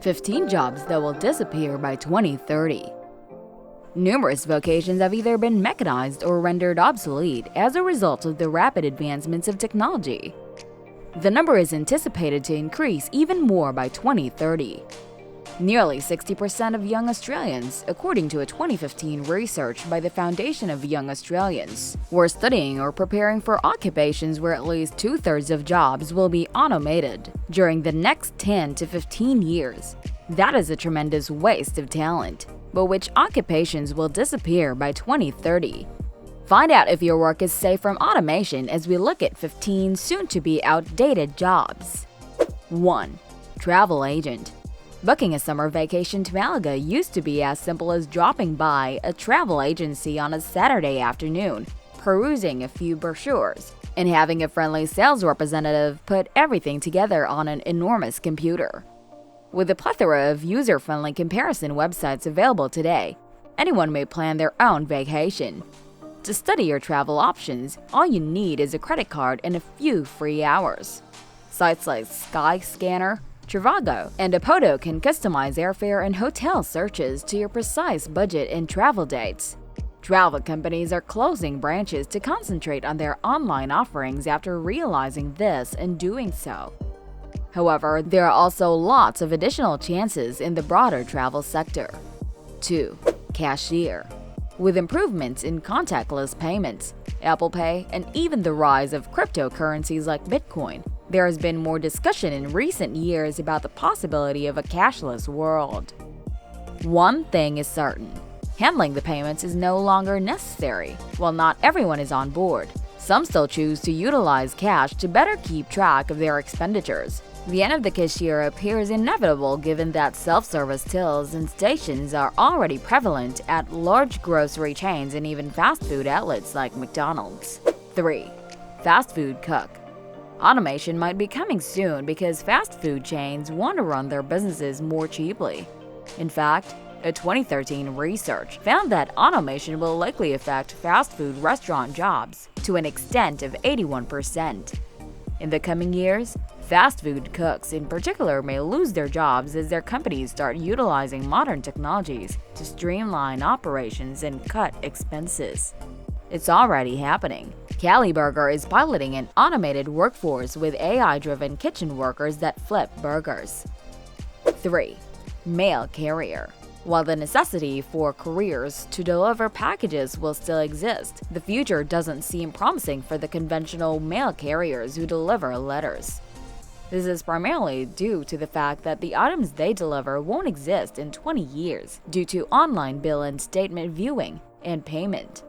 15 jobs that will disappear by 2030. Numerous vocations have either been mechanized or rendered obsolete as a result of the rapid advancements of technology. The number is anticipated to increase even more by 2030. Nearly 60% of young Australians, according to a 2015 research by the Foundation of Young Australians, were studying or preparing for occupations where at least two-thirds of jobs will be automated during the next 10 to 15 years. That is a tremendous waste of talent, but which occupations will disappear by 2030? Find out if your work is safe from automation as we look at 15 soon-to-be outdated jobs. 1. Travel agent. Booking a summer vacation to Malaga used to be as simple as dropping by a travel agency on a Saturday afternoon, perusing a few brochures, and having a friendly sales representative put everything together on an enormous computer. With a plethora of user-friendly comparison websites available today, anyone may plan their own vacation. To study your travel options, all you need is a credit card and a few free hours. Sites like Skyscanner, Trivago, and Apodo can customize airfare and hotel searches to your precise budget and travel dates. Travel companies are closing branches to concentrate on their online offerings after realizing this and doing so. However, there are also lots of additional chances in the broader travel sector. 2. Cashier. With improvements in contactless payments, Apple Pay, and even the rise of cryptocurrencies like Bitcoin, there has been more discussion in recent years about the possibility of a cashless world. One thing is certain: handling the payments is no longer necessary. While not everyone is on board, some still choose to utilize cash to better keep track of their expenditures. The end of the cashier appears inevitable given that self-service tills and stations are already prevalent at large grocery chains and even fast food outlets like McDonald's. 3. Fast food cook. Automation might be coming soon because fast food chains want to run their businesses more cheaply. In fact, a 2013 research found that automation will likely affect fast food restaurant jobs to an extent of 81%. In the coming years, fast food cooks in particular may lose their jobs as their companies start utilizing modern technologies to streamline operations and cut expenses. It's already happening. Cali Burger is piloting an automated workforce with AI-driven kitchen workers that flip burgers. 3. Mail carrier. While the necessity for couriers to deliver packages will still exist, the future doesn't seem promising for the conventional mail carriers who deliver letters. This is primarily due to the fact that the items they deliver won't exist in 20 years due to online bill and statement viewing and payment,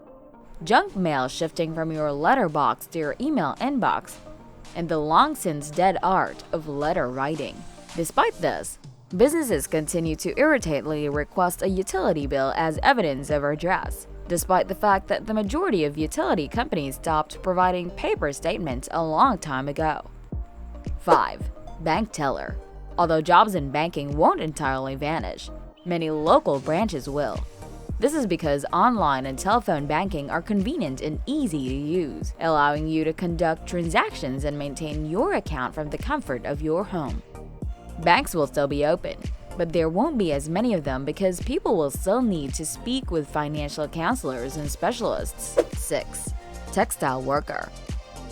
junk mail shifting from your letterbox to your email inbox, and the long-since dead art of letter writing. Despite this, businesses continue to irritatedly request a utility bill as evidence of redress, despite the fact that the majority of utility companies stopped providing paper statements a long time ago. 5. Bank teller. Although jobs in banking won't entirely vanish, many local branches will. This is because online and telephone banking are convenient and easy to use, allowing you to conduct transactions and maintain your account from the comfort of your home. Banks will still be open, but there won't be as many of them because people will still need to speak with financial counselors and specialists. 6. Textile worker.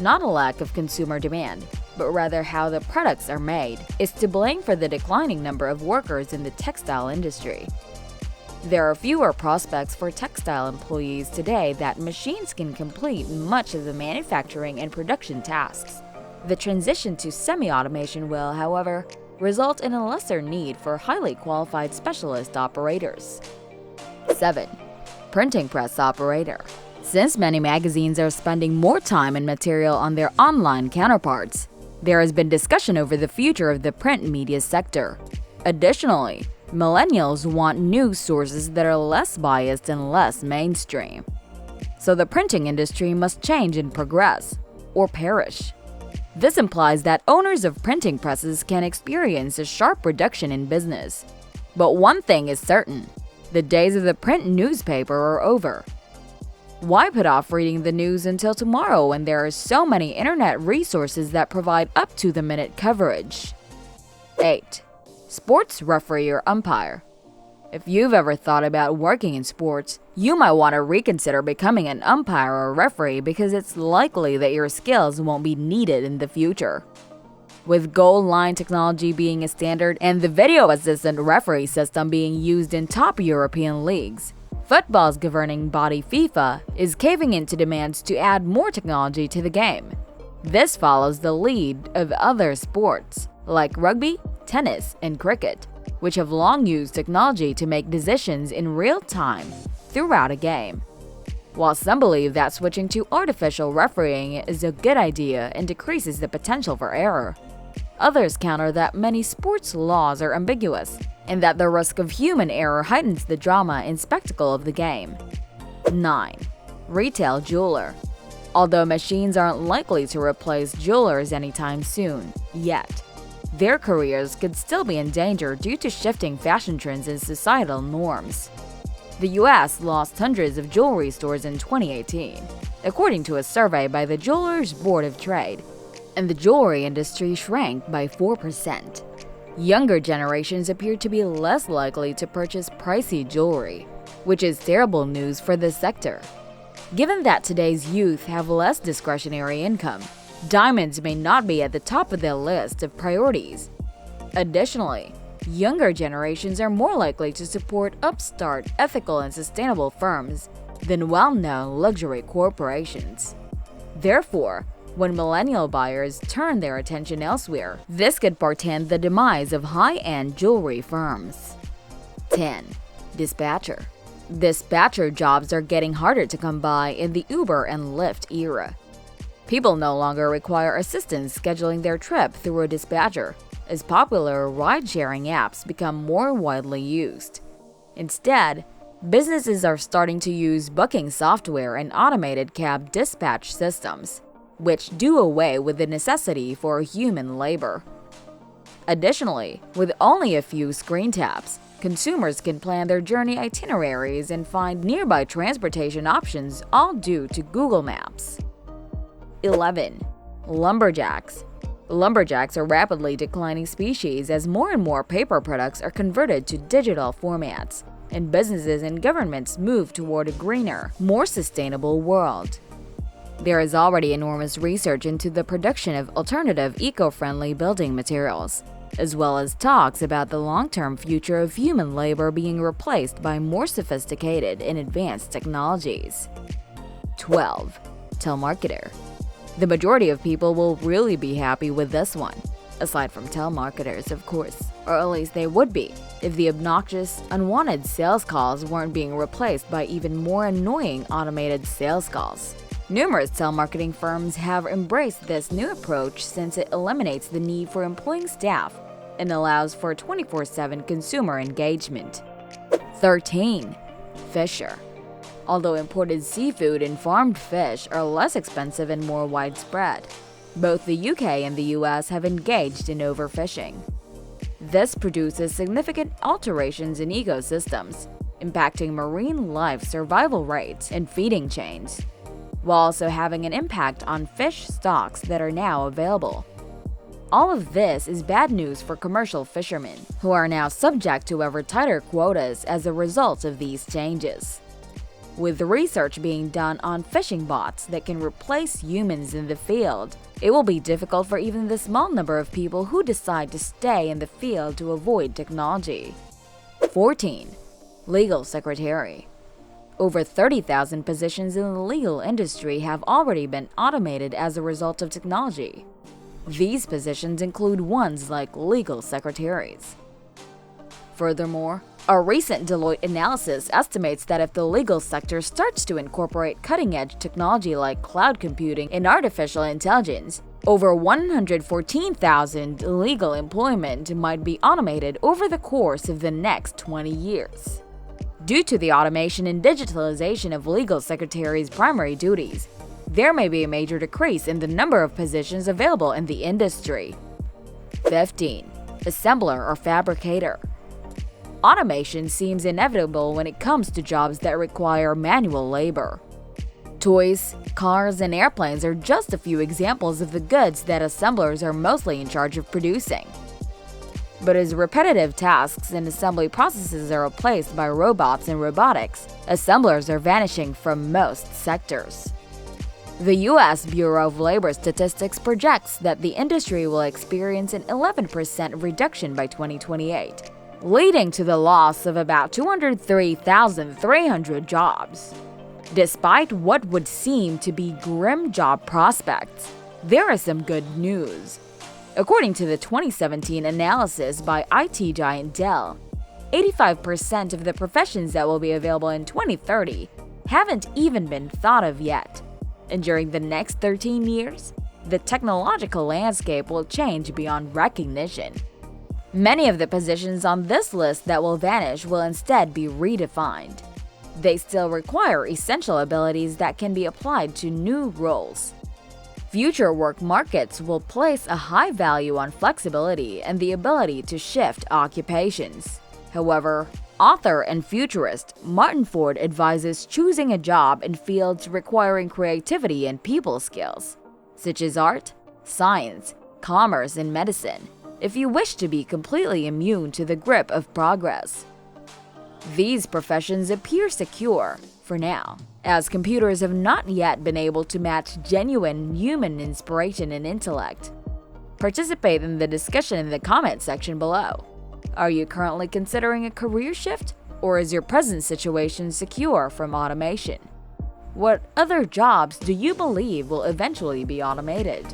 Not a lack of consumer demand, but rather how the products are made, is to blame for the declining number of workers in the textile industry. There are fewer prospects for textile employees today that machines can complete much of the manufacturing and production tasks. The transition to semi-automation will, however, result in a lesser need for highly qualified specialist operators. 7. Printing press operator. Since many magazines are spending more time and material on their online counterparts, there has been discussion over the future of the print media sector. Additionally, millennials want news sources that are less biased and less mainstream. So the printing industry must change and progress, or perish. This implies that owners of printing presses can experience a sharp reduction in business. But one thing is certain: the days of the print newspaper are over. Why put off reading the news until tomorrow when there are so many internet resources that provide up-to-the-minute coverage? 8. Sports referee or umpire. If you've ever thought about working in sports, you might want to reconsider becoming an umpire or referee because it's likely that your skills won't be needed in the future. With goal line technology being a standard and the video assistant referee system being used in top European leagues, football's governing body FIFA is caving into demands to add more technology to the game. This follows the lead of other sports like rugby, tennis, and cricket, which have long used technology to make decisions in real time throughout a game. While some believe that switching to artificial refereeing is a good idea and decreases the potential for error, others counter that many sports laws are ambiguous and that the risk of human error heightens the drama and spectacle of the game. 9. Retail jeweler. Although machines aren't likely to replace jewelers anytime soon, yet, their careers could still be in danger due to shifting fashion trends and societal norms. The US lost hundreds of jewelry stores in 2018, according to a survey by the Jewelers Board of Trade, and the jewelry industry shrank by 4%. Younger generations appear to be less likely to purchase pricey jewelry, which is terrible news for this sector. Given that today's youth have less discretionary income, diamonds may not be at the top of their list of priorities. Additionally, younger generations are more likely to support upstart, ethical, and sustainable firms than well-known luxury corporations. Therefore, when millennial buyers turn their attention elsewhere, this could portend the demise of high-end jewelry firms. 10. Dispatcher. Dispatcher jobs are getting harder to come by in the Uber and Lyft era. People no longer require assistance scheduling their trip through a dispatcher, as popular ride-sharing apps become more widely used. Instead, businesses are starting to use booking software and automated cab dispatch systems, which do away with the necessity for human labor. Additionally, with only a few screen taps, consumers can plan their journey itineraries and find nearby transportation options, all due to Google Maps. 11. Lumberjacks. Lumberjacks are rapidly declining species as more and more paper products are converted to digital formats, and businesses and governments move toward a greener, more sustainable world. There is already enormous research into the production of alternative eco-friendly building materials, as well as talks about the long-term future of human labor being replaced by more sophisticated and advanced technologies. 12. Telemarketer. The majority of people will really be happy with this one, aside from telemarketers, of course, or at least they would be, if the obnoxious, unwanted sales calls weren't being replaced by even more annoying automated sales calls. Numerous telemarketing firms have embraced this new approach since it eliminates the need for employing staff and allows for 24/7 consumer engagement. 13. Fisher. Although imported seafood and farmed fish are less expensive and more widespread, both the UK and the US have engaged in overfishing. This produces significant alterations in ecosystems, impacting marine life survival rates and feeding chains, while also having an impact on fish stocks that are now available. All of this is bad news for commercial fishermen, who are now subject to ever tighter quotas as a result of these changes. With research being done on fishing bots that can replace humans in the field, it will be difficult for even the small number of people who decide to stay in the field to avoid technology. 14. Legal secretary. Over 30,000 positions in the legal industry have already been automated as a result of technology. These positions include ones like legal secretaries. Furthermore, a recent Deloitte analysis estimates that if the legal sector starts to incorporate cutting-edge technology like cloud computing and artificial intelligence, over 114,000 legal employment might be automated over the course of the next 20 years. Due to the automation and digitalization of legal secretaries' primary duties, there may be a major decrease in the number of positions available in the industry. 15. Assembler or fabricator. Automation seems inevitable when it comes to jobs that require manual labor. Toys, cars, and airplanes are just a few examples of the goods that assemblers are mostly in charge of producing. But as repetitive tasks and assembly processes are replaced by robots and robotics, assemblers are vanishing from most sectors. The U.S. Bureau of Labor Statistics projects that the industry will experience an 11% reduction by 2028, leading to the loss of about 203,300 jobs. Despite what would seem to be grim job prospects, there is some good news. According to the 2017 analysis by IT giant Dell, 85% of the professions that will be available in 2030 haven't even been thought of yet. And during the next 13 years, the technological landscape will change beyond recognition. Many of the positions on this list that will vanish will instead be redefined. They still require essential abilities that can be applied to new roles. Future work markets will place a high value on flexibility and the ability to shift occupations. However, author and futurist Martin Ford advises choosing a job in fields requiring creativity and people skills, such as art, science, commerce, and medicine, if you wish to be completely immune to the grip of progress. These professions appear secure, for now, as computers have not yet been able to match genuine human inspiration and intellect. Participate in the discussion in the comment section below. Are you currently considering a career shift, or is your present situation secure from automation? What other jobs do you believe will eventually be automated?